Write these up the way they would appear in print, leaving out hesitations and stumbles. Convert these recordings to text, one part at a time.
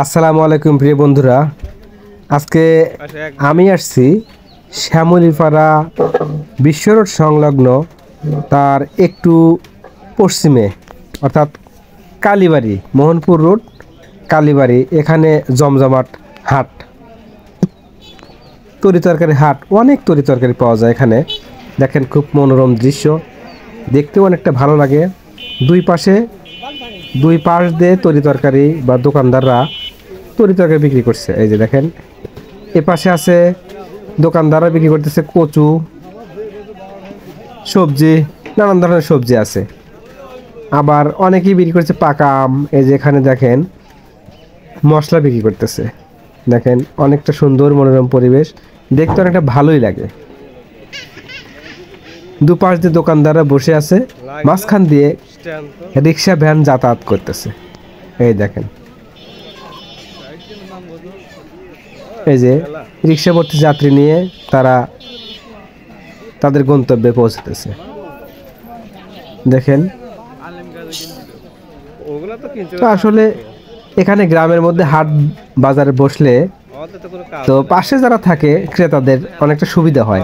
আসসালামু আলাইকুম প্রিয় বন্ধুরা, আজকে আমি আসছি শ্যামলীপাড়া বিশ্ব রোড সংলগ্ন তার একটু পশ্চিমে অর্থাৎ কালীবাড়ি, মোহনপুর রোড কালীবাড়ি। এখানে জমজমাট হাট, তরিতরকারি হাট, অনেক তরিতরকারি পাওয়া যায় এখানে। দেখেন খুব মনোরম দৃশ্য, দেখতেও অনেকটা ভালো লাগে। দুই পাশ দিয়ে তরিতরকারি বা দোকানদাররা তরিতরকারি বিক্রি করছে। এই যে দেখেন, এ পাশে আছে দোকানদাররা বিক্রি করতেছে কচু, সবজি, নানান ধরনের সবজি আছে। আবার অনেকেই বিক্রি করছে পাকা আম। এই যে এখানে দেখেন মশলা বিক্রি করতেছে। দেখেন অনেকটা সুন্দর মনোরম পরিবেশ, দেখতে অনেকটা ভালোই লাগে। দুপাশ দিয়ে দোকানদাররা বসে আছে, মাঝখান দিয়ে রিক্সা ভ্যান যাতায়াত করতেছে। এই দেখেন, এই যে রিক্সা ভর্তি যাত্রী নিয়ে তারা তাদের গন্তব্যে পৌঁছতেছে। দেখেন, তো আসলে এখানে গ্রামের মধ্যে হাট বাজারে বসলে তো পাশে যারা থাকে ক্রেতাদের অনেকটা সুবিধা হয়,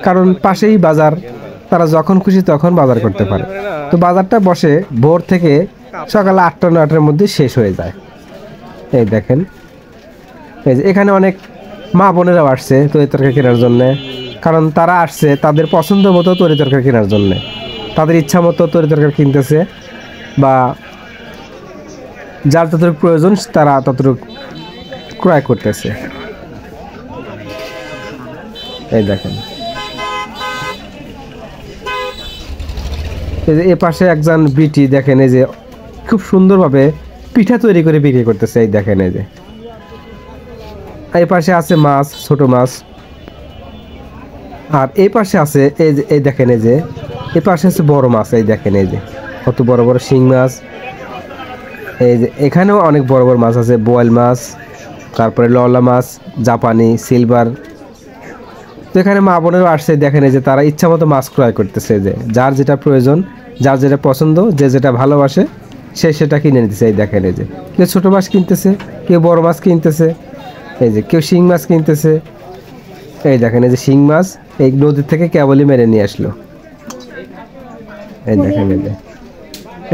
কারণ পাশেই বাজার, তারা যখন খুশি তখন বাজার করতে পারে। তো বাজারটা বসে ভোর থেকে সকাল 8টা-9টার মধ্যে শেষ হয়ে যায়। এই দেখেন, এই যে এখানে অনেক মা বোনেরাও আসছে তরিতরকারি কেনার জন্যে, কারণ তারা আসছে তাদের পছন্দ মতো তরিতরকারি কেনার জন্যে। তাদের ইচ্ছা মতো তরিতরকারি কিনতেছে, বা যার যতটুকু প্রয়োজন তারা ততটুকু ক্রয় করতেছে। এই দেখেন, এই যে এ পাশে একজন বিটি, দেখেন এই যে খুব সুন্দরভাবে পিঠা তৈরি করে বিক্রি করতেছে। এই দেখেন, এই যে এই পাশে আছে মাছ, ছোট মাছ। আর এই পাশে আছে এই যে, এই দেখেন, এই যে এই পাশে আছে বড় মাছ। এই দেখেন, এই যে কত বড় বড় শিং মাছ। এই যে এখানেও অনেক বড় বড় মাছ আছে, বোয়াল মাছ, তারপরে লওলা মাছ, জাপানি, সিলভার। তো এখানে মা বোনেরও আসছে। দেখেন, এই যে তারা ইচ্ছা মতো মাছ ক্রয় করতেছে, যে যার যেটা প্রয়োজন, যার যেটা পছন্দ, যে যেটা ভালোবাসে সে সেটা কিনে নিতেছে। এই দেখেন, এই যে কেউ ছোট মাছ কিনতেছে, কেউ বড় মাছ কিনতেছে, এই যে কেউ শিং মাছ কিনতেছে। এই দেখেন, এই যে শিং মাছ এই নদীর থেকে কেবলই মেরে নিয়ে আসলো। এই দেখেন, এই যে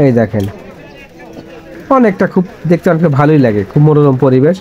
এই দেখেন, অনেকটা খুব দেখতে অনেকটা ভালোই লাগে, খুব মনোরম পরিবেশ।